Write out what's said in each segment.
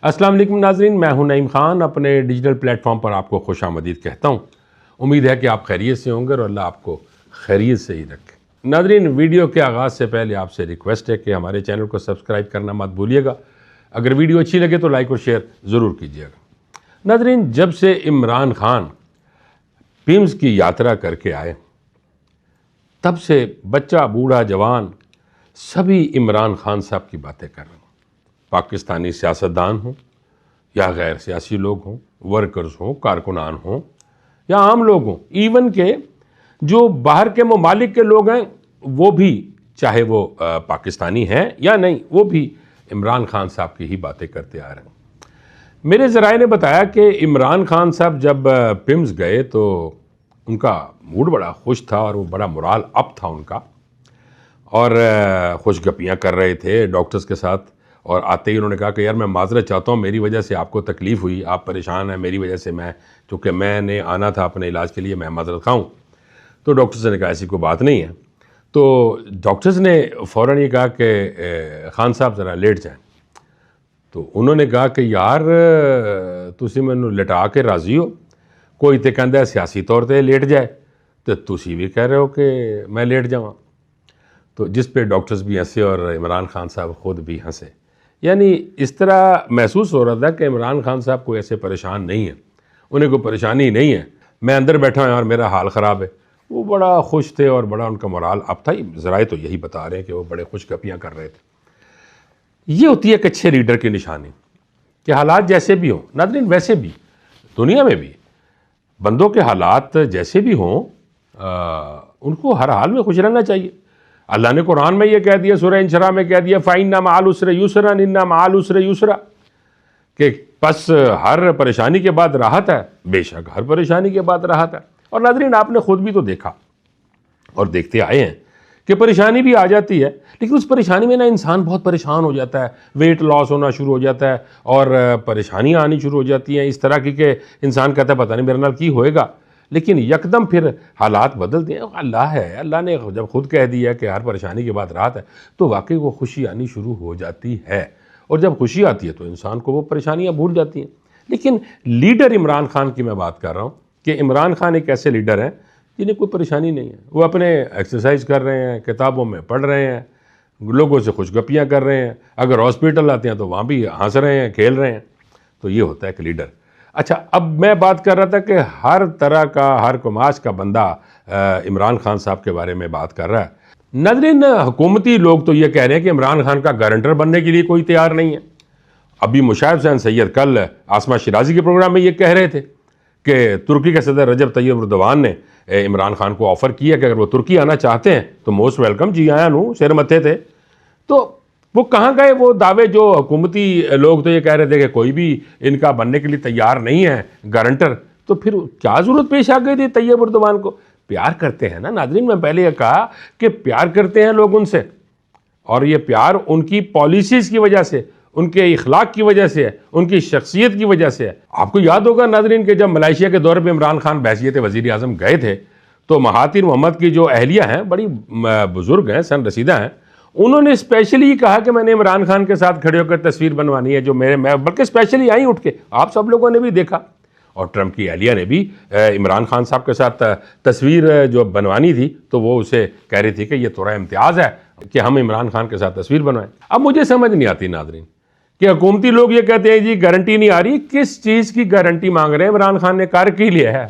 अस्सलाम वालेकुम नाज़रीन, मैं हूं नईम ख़ान। अपने डिजिटल प्लेटफॉर्म पर आपको खुशामदीद कहता हूं। उम्मीद है कि आप खैरियत से होंगे और अल्लाह आपको खैरियत से ही रखे। नाज़रीन, वीडियो के आगाज़ से पहले आपसे रिक्वेस्ट है कि हमारे चैनल को सब्सक्राइब करना मत भूलिएगा। अगर वीडियो अच्छी लगे तो लाइक और शेयर ज़रूर कीजिएगा। नाज़रीन, जब से इमरान खान पिम्स की यात्रा करके आए तब से बच्चा बूढ़ा जवान सभी इमरान खान साहब की बातें कर रहे हैं। पाकिस्तानी सियासतदान हों या गैर सियासी लोग हों, वर्कर्स हों, कारकुनान हों या आम लोग हों, इवन के जो बाहर के ममालिक के लोग हैं वो भी, चाहे वो पाकिस्तानी हैं या नहीं, वो भी इमरान खान साहब की ही बातें करते आ रहे हैं। मेरे ज़राए ने बताया कि इमरान खान साहब जब पिम्स गए तो उनका मूड बड़ा खुश था और वो बड़ा मोराल अप था उनका, और खुशगपियाँ कर रहे थे डॉक्टर्स के साथ। और आते ही उन्होंने कहा कि यार मैं माजरत चाहता हूँ, मेरी वजह से आपको तकलीफ़ हुई, आप परेशान हैं, मेरी वजह से मैं, चूँकि मैंने आना था अपने इलाज के लिए, मैं माजरत खाऊँ। तो डॉक्टर्स ने कहा ऐसी कोई बात नहीं है। तो डॉक्टर्स ने फ़ौरन ये कहा कि खान साहब ज़रा लेट जाएँ। तो उन्होंने कहा कि यार तुसी मैनू लिटा के राज़ी हो, कोई तो कहता है सियासी तौर पर लेट जाए, तो तुसी भी कह रहे हो कि मैं लेट जाऊँ। तो जिस पे डॉक्टर्स भी हंसे और इमरान खान साहब ख़ुद भी हंसे। यानी इस तरह महसूस हो रहा था कि इमरान खान साहब कोई ऐसे परेशान नहीं है, उन्हें कोई परेशानी नहीं है, मैं अंदर बैठा हूँ और मेरा हाल ख़राब है। वो बड़ा खुश थे और बड़ा उनका मोराल अप था। ज़राए तो यही बता रहे हैं कि वो बड़े खुशगपियाँ कर रहे थे। ये होती है एक अच्छे लीडर की निशानी कि हालात जैसे भी हों, नाज़रीन, वैसे भी दुनिया में भी बंदों के हालात जैसे भी हों उनको हर हाल में खुश रहना चाहिए। अल्लाह ने कुरान में ये कह दिया, सूरह इंशरा में कह दिया, फ़इन्ना मअल उसरि युसरन इन्ना मअल उसरि युसरा, कि बस हर परेशानी के बाद राहत है। बेशक हर परेशानी के बाद राहत है। और नाज़रीन, आपने ख़ुद भी तो देखा और देखते आए हैं कि परेशानी भी आ जाती है, लेकिन उस परेशानी में ना इंसान बहुत परेशान हो जाता है, वेट लॉस होना शुरू हो जाता है और परेशानियाँ आनी शुरू हो जाती हैं इस तरह की कि इंसान कहता है पता नहीं मेरे नाल की होएगा। लेकिन यकदम फिर हालात बदलते हैं। अल्लाह है, अल्लाह ने जब खुद कह दिया कि हर परेशानी के बाद राहत है, तो वाकई वो खुशी आनी शुरू हो जाती है। और जब खुशी आती है तो इंसान को वो परेशानियाँ भूल जाती हैं। लेकिन लीडर इमरान खान की मैं बात कर रहा हूँ कि इमरान खान एक ऐसे लीडर हैं जिन्हें कोई परेशानी नहीं है। वो अपने एक्सरसाइज कर रहे हैं, किताबों में पढ़ रहे हैं, लोगों से खुशगपियाँ कर रहे हैं, अगर हॉस्पिटल आते हैं तो वहाँ भी हंस रहे हैं, खेल रहे हैं। तो ये होता है एक लीडर। अच्छा, अब मैं बात कर रहा था कि हर तरह का, हर कुमाश का बंदा इमरान खान साहब के बारे में बात कर रहा है। नाज़रीन, हुकूमती लोग तो ये कह रहे हैं कि इमरान खान का गारंटर बनने के लिए कोई तैयार नहीं है। अभी मुशाहिब हुसैन सैयद कल आसमा शिराजी के प्रोग्राम में ये कह रहे थे कि तुर्की के सदर रजब तैयब एर्दोगान ने इमरान खान को ऑफ़र किया कि अगर वो तुर्की आना चाहते हैं तो मोस्ट वेलकम, जी आया नू, शेर मत्थे थे। तो वो कहाँ गए वो दावे? जो हुकूमती लोग तो ये कह रहे थे कि कोई भी इनका बनने के लिए तैयार नहीं है गारंटर, तो फिर क्या ज़रूरत पेश आ गई थी तैयब एर्दोगान को? प्यार करते हैं ना नाज़रीन, मैं पहले ये कहा कि प्यार करते हैं लोग उनसे, और ये प्यार उनकी पॉलिसीज़ की वजह से, उनके इखलाक की वजह से है, उनकी शख्सियत की वजह से है। आपको याद होगा नाज़रीन कि जब मलेशिया के दौरे पर इमरान खान बहसीयत वज़ीर आज़म गए थे तो महातिर मोहम्मद की जो अहलिया हैं, बड़ी बुज़ुर्ग हैं, सन रसीदा हैं, उन्होंने स्पेशली कहा कि मैंने इमरान खान के साथ खड़े होकर तस्वीर बनवानी है, जो मैं बल्कि स्पेशली आई उठ के, आप सब लोगों ने भी देखा। और ट्रंप की एहलिया ने भी इमरान खान साहब के साथ तस्वीर जो बनवानी थी तो वो उसे कह रही थी कि ये थोड़ा इम्तियाज़ है कि हम इमरान खान के साथ तस्वीर बनवाएं। अब मुझे समझ नहीं आती नाज़रीन कि हुकूमती लोग ये कहते हैं जी गारंटी नहीं आ रही। किस चीज़ की गारंटी मांग रहे हैं? इमरान खान ने कर के लिया है,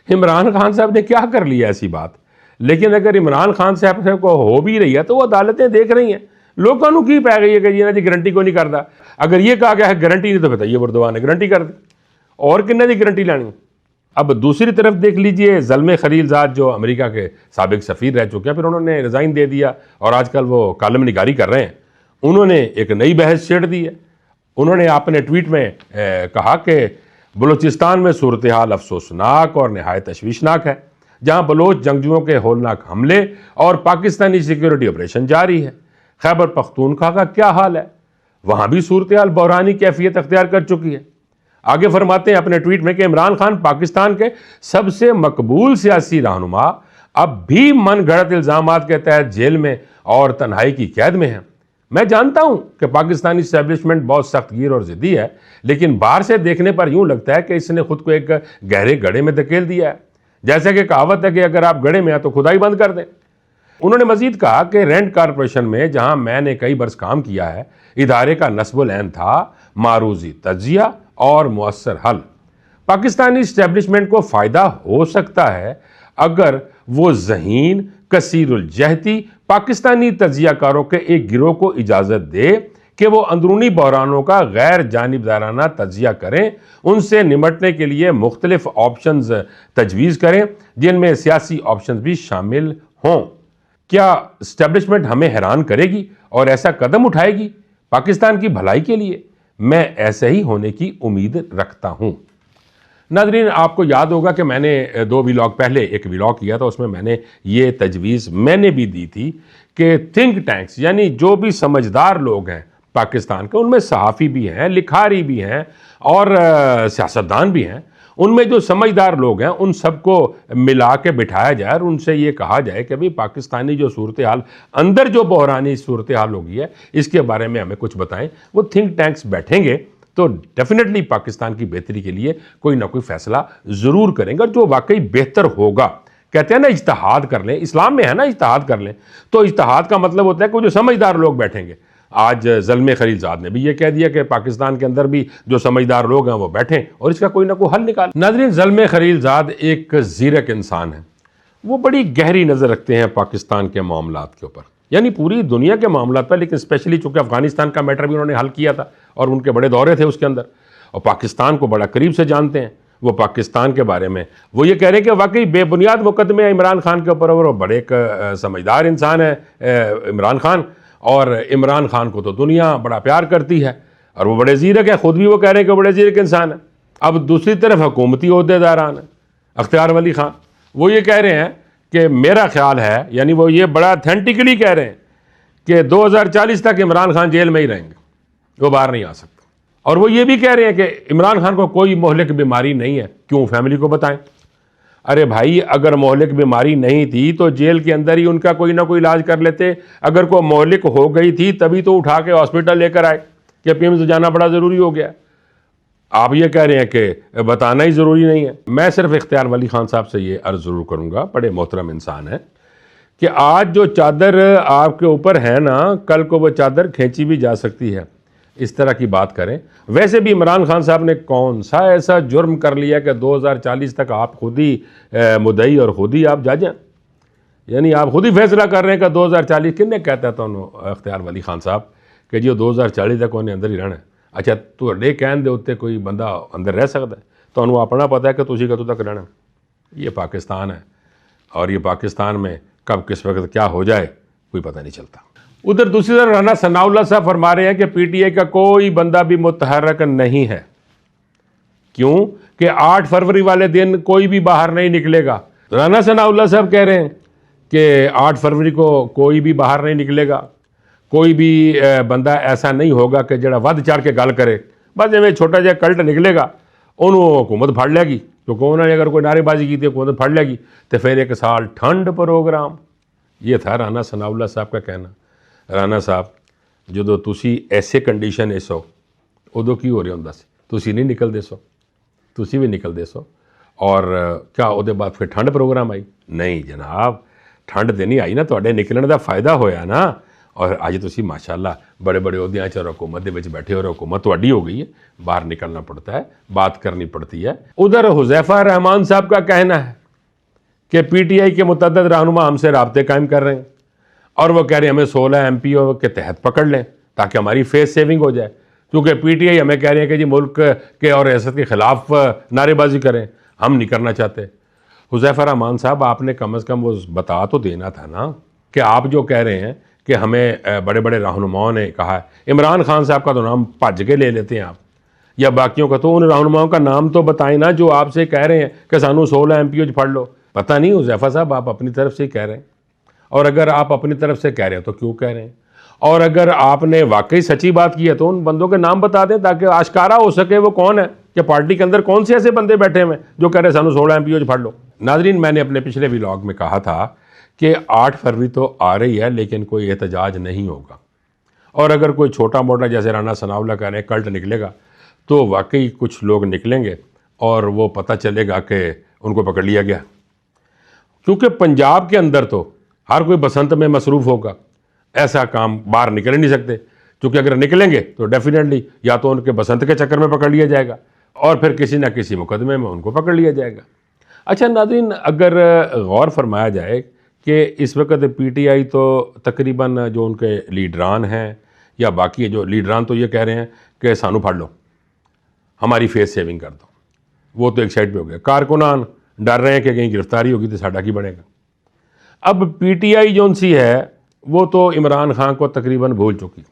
इमरान खान साहब ने क्या कर लिया ऐसी बात? लेकिन अगर इमरान खान साहब को हो भी रही है तो वो अदालतें देख रही हैं। लोगों को की पै गई है कि जी ना जी गारंटी को नहीं करता। अगर ये कहा गया है गारंटी नहीं, तो बताइए एर्दोगान ने गारंटी कर दी, और किन्ने की गारंटी लानी? अब दूसरी तरफ देख लीजिए, ज़ल्मे खलीलजाद जो अमेरिका के साबिक सफ़ीर रह चुके हैं, फिर उन्होंने रिज़ाइन दे दिया और आजकल वो कालम निगारी कर रहे हैं। उन्होंने एक नई बहस छेड़ दी है। उन्होंने अपने ट्वीट में कहा कि बलूचिस्तान में सूरत हाल अफसोसनाक और नहायत तशवीशनाक है, जहाँ बलोच जंगजुओं के होलनाक हमले और पाकिस्तानी सिक्योरिटी ऑपरेशन जारी है। खैबर पख्तूनख्वा का क्या हाल है? वहाँ भी सूरत हाल बहरानी कैफियत अख्तियार कर चुकी है। आगे फरमाते हैं अपने ट्वीट में कि इमरान खान पाकिस्तान के सबसे मकबूल सियासी रहनुमा अब भी मन गढ़ंत इल्ज़ामात के तहत जेल में और तन्हाई की कैद में हैं। मैं जानता हूं कि पाकिस्तानी इस्टेब्लिशमेंट बहुत सख्तगीर और ज़िद्दी है, लेकिन बाहर से देखने पर यूं लगता है कि इसने खुद को एक गहरे गड्ढे में धकेल दिया है। जैसे कि कहावत है कि अगर आप गड्ढे में हैं तो खुदाई बंद कर दें। उन्होंने मजीद कहा कि रेंट कारपोरेशन में जहां मैंने कई बरस काम किया है, इदारे का नस्बुल ऐन था मारूजी तज्जिया और मुअस्सर हल। पाकिस्तानी इस्टेब्लिशमेंट को फ़ायदा हो सकता है अगर वो ज़हीन कसीरुल जहती पाकिस्तानी तज्जियाकारों के एक गिरोह को इजाज़त दे कि वो अंदरूनी बहरानों का गैर जानिबदाराना तज्जिया करें, उनसे निमटने के लिए मुख्तलिफ ऑप्शंस तजवीज़ करें जिनमें सियासी ऑप्शंस भी शामिल हों। क्या इस्टेब्लिशमेंट हमें हैरान करेगी और ऐसा कदम उठाएगी पाकिस्तान की भलाई के लिए? मैं ऐसे ही होने की उम्मीद रखता हूँ। नाज़रीन, आपको याद होगा कि मैंने 2 व्लॉग पहले एक व्लॉग किया था, उसमें मैंने ये तजवीज़ मैंने भी दी थी कि थिंक टैंक्स यानी जो भी समझदार लोग हैं पाकिस्तान के, उनमें सहाफ़ी भी हैं, लिखारी भी हैं और सियासतदान भी हैं, उनमें जो समझदार लोग हैं उन सबको मिला के बिठाया जाए और उनसे ये कहा जाए कि भाई पाकिस्तानी जो सूरत हाल अंदर जो बहरानी सूरत हाल होगी है इसके बारे में हमें कुछ बताएं। वो थिंक टैंक्स बैठेंगे तो डेफिनेटली पाकिस्तान की बेहतरी के लिए कोई ना कोई फैसला ज़रूर करेंगे और जो वाकई बेहतर होगा। कहते हैं ना इज्तिहाद कर लें, इस्लाम में है ना इज्तिहाद कर लें, तो इज्तिहाद का मतलब होता है कि जो समझदार लोग बैठेंगे। आज ज़ल्मे खलीलज़ाद ने भी ये कह दिया कि पाकिस्तान के अंदर भी जो समझदार लोग हैं वो बैठें और इसका कोई ना कोई हल निकालें। नाज़रीन, ज़ल्मे खलीलज़ाद एक ज़ीरक इंसान है, वो बड़ी गहरी नज़र रखते हैं पाकिस्तान के मामलात के ऊपर, यानी पूरी दुनिया के मामलात पर, लेकिन स्पेशली चूँकि अफ़गानिस्तान का मैटर भी उन्होंने हल किया था और उनके बड़े दौरे थे उसके अंदर, और पाकिस्तान को बड़ा करीब से जानते हैं। वो पाकिस्तान के बारे में वो ये कह रहे हैं कि वाकई बेबुनियाद मुकदमे इमरान खान के ऊपर, और वो बड़े एक समझदार इंसान है इमरान खान, और इमरान खान को तो दुनिया बड़ा प्यार करती है और वो बड़े ज़ीरक है, ख़ुद भी वो कह रहे हैं कि बड़े ज़ीरक इंसान है। अब दूसरी तरफ हुकूमती ओहदेदारान है, अख्तियार वली खान, वो ये कह रहे हैं कि मेरा ख्याल है, यानी वो ये बड़ा अथेंटिकली कह रहे हैं कि 2040 तक इमरान खान जेल में ही रहेंगे, वो बाहर नहीं आ सकते। और वो ये भी कह रहे हैं कि इमरान खान को कोई मोहलिक बीमारी नहीं है, क्यों फैमिली को बताएं। अरे भाई, अगर मोहलिक बीमारी नहीं थी तो जेल के अंदर ही उनका कोई ना कोई इलाज कर लेते। अगर कोई मोहलिक हो गई थी तभी तो उठा के हॉस्पिटल लेकर आए कि पीएमसी जाना बड़ा ज़रूरी हो गया। आप ये कह रहे हैं कि बताना ही ज़रूरी नहीं है। मैं सिर्फ इख्तियार वली खान साहब से ये अर्ज़ ज़रूर करूँगा, बड़े मोहतरम इंसान है, कि आज जो चादर आपके ऊपर है ना, कल को वो चादर खींची भी जा सकती है, इस तरह की बात करें। वैसे भी इमरान खान साहब ने कौन सा ऐसा जुर्म कर लिया कि 2040 तक आप खुद ही मुद्दई और खुद ही आप जज हैं, यानी आप खुद ही फैसला कर रहे हैं कि 2040 किन्ने कहता था उन्होंने इख्तियार वली खान साहब कि जी 2040 तक उन्हें अंदर ही रहना है। अच्छा, तुहाडे कहण दे उत्ते कोई बंदा अंदर रह सकता है? तुहानू अपना पता है कि तुसीं कदों तक रहना। ये पाकिस्तान है और ये पाकिस्तान में कब किस वक्त क्या हो जाए कोई पता नहीं चलता। उधर दूसरी तरफ राना सनाउल्लाह साहब फरमा रहे हैं कि पीटीआई का कोई बंदा भी मुतहर्रक नहीं है। क्यों? कि 8 फरवरी वाले दिन कोई भी बाहर नहीं निकलेगा। राना सनाउल्लाह साहब कह रहे हैं कि 8 फरवरी को कोई भी बाहर नहीं निकलेगा, कोई भी बंदा ऐसा नहीं होगा कि जड़ा वध चढ़ के गल करे, बस जिवें छोटा जिहा कल्ट निकलेगा उन्होंने हुकूमत फड़ लेगी, क्योंकि उन्होंने अगर कोई नारेबाजी की तो हुकूमत फड़ लेगी, तो फिर 1 साल ठंड प्रोग्राम। ये था राना सनाउल्लाह साहब का कहना। राना साहब, जो तुसी ऐसे कंडीशन सो उदों की हो रहा होंदा सी, तुसी नहीं निकलते सो, तुसी भी निकलते सो, और क्या उहदे बाद फिर ठंड प्रोग्राम आई? नहीं जनाब, ठंड तो नहीं आई ना, तुहाडे निकलने का फायदा होया ना। और अज तुसी माशाअल्लाह बड़े बड़े अहदियां च हुकूमत के बैठे हो, हुकूमत तुहाडी हो गई है, बाहर निकलना पड़ता है, बात करनी पड़ती है। उधर हुज़ैफ़ा रहमान साहब का कहना है कि पीटीआई के मुतअद्दिद रहनुमा हमसे राब्ते कायम कर रहे हैं और वो कह रहे हैं हमें 16 MPO के तहत पकड़ लें ताकि हमारी फेस सेविंग हो जाए, क्योंकि पीटीआई हमें कह रहे हैं कि जी मुल्क के और रियासत के ख़िलाफ़ नारेबाजी करें, हम नहीं करना चाहते। हुज़ैफ़ा रहमान साहब, आपने कम अज़ कम वो बता तो देना था ना कि आप जो कह रहे हैं कि हमें बड़े बड़े रहनुमाओं ने कहा है, इमरान खान साहब का तो नाम भज के ले लेते हैं आप, या बाकियों का, तो उन रहनुमाओं का नाम तो बताएं ना जो आपसे कह रहे हैं कि सानू 16 MPO फड़ लो। पता नहीं हुज़ैफ़ा साहब, आप अपनी तरफ से ही कह रहे हैं, और अगर आप अपनी तरफ से कह रहे हैं तो क्यों कह रहे हैं, और अगर आपने वाकई सच्ची बात की है तो उन बंदों के नाम बता दें ताकि आश्कारा हो सके वो कौन है, कि पार्टी के अंदर कौन से ऐसे बंदे बैठे हुए जो कह रहे हैं सानू 16 MPO फड़ लो। नाजरीन, मैंने अपने पिछले व्लॉग में कहा था कि 8 फरवरी तो आ रही है लेकिन कोई एहतजाज नहीं होगा, और अगर कोई छोटा मोटा जैसे राना सनाउल्लाह कह रहे हैं कल्ट निकलेगा, तो वाकई कुछ लोग निकलेंगे और वो पता चलेगा कि उनको पकड़ लिया गया। क्योंकि पंजाब के अंदर तो हर कोई बसंत में मसरूफ़ होगा, ऐसा काम बाहर निकल नहीं सकते, क्योंकि अगर निकलेंगे तो डेफिनेटली या तो उनके बसंत के चक्कर में पकड़ लिया जाएगा और फिर किसी ना किसी मुकदमे में उनको पकड़ लिया जाएगा। अच्छा नाज़रीन, अगर गौर फरमाया जाए कि इस वक्त PTI तो तकरीबन जो उनके लीडरान हैं या बाकी जो लीडरान तो ये कह रहे हैं कि सानू फाड़ लो, हमारी फेस सेविंग कर दो, वो तो एक साइड पे हो गया। कारकुनान डर रहे हैं कि कहीं गिरफ्तारी होगी तो साडा की बनेगा। अब PTI जो सी है वो तो इमरान खान को तकरीबन भूल चुकी,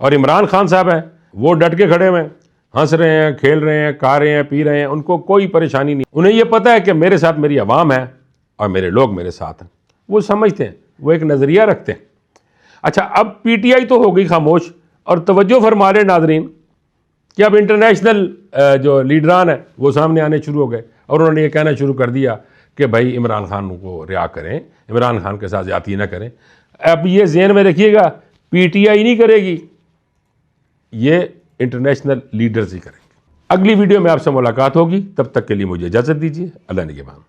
और इमरान खान साहब हैं वो डट के खड़े हुए हैं, हंस रहे हैं, खेल रहे हैं, खा रहे हैं, पी रहे हैं, उनको कोई परेशानी नहीं। उन्हें ये पता है कि मेरे साथ मेरी आवाम है और मेरे लोग मेरे साथ हैं, वो समझते हैं, वो एक नज़रिया रखते हैं। अच्छा, अब PTI तो हो गई खामोश, और तवज्जो फरमा रहे नाजरीन कि अब इंटरनेशनल जो लीडरान है वो सामने आने शुरू हो गए और उन्होंने ये कहना शुरू कर दिया कि भाई इमरान खान को रिहा करें, इमरान खान के साथ ज़्यादती ना करें। अब ये ज़हन में रखिएगा, PTI नहीं करेगी, ये इंटरनेशनल लीडर्स ही करेंगे। अगली वीडियो में आपसे मुलाकात होगी, तब तक के लिए मुझे इजाज़त दीजिए। अल्लाह निगहबान।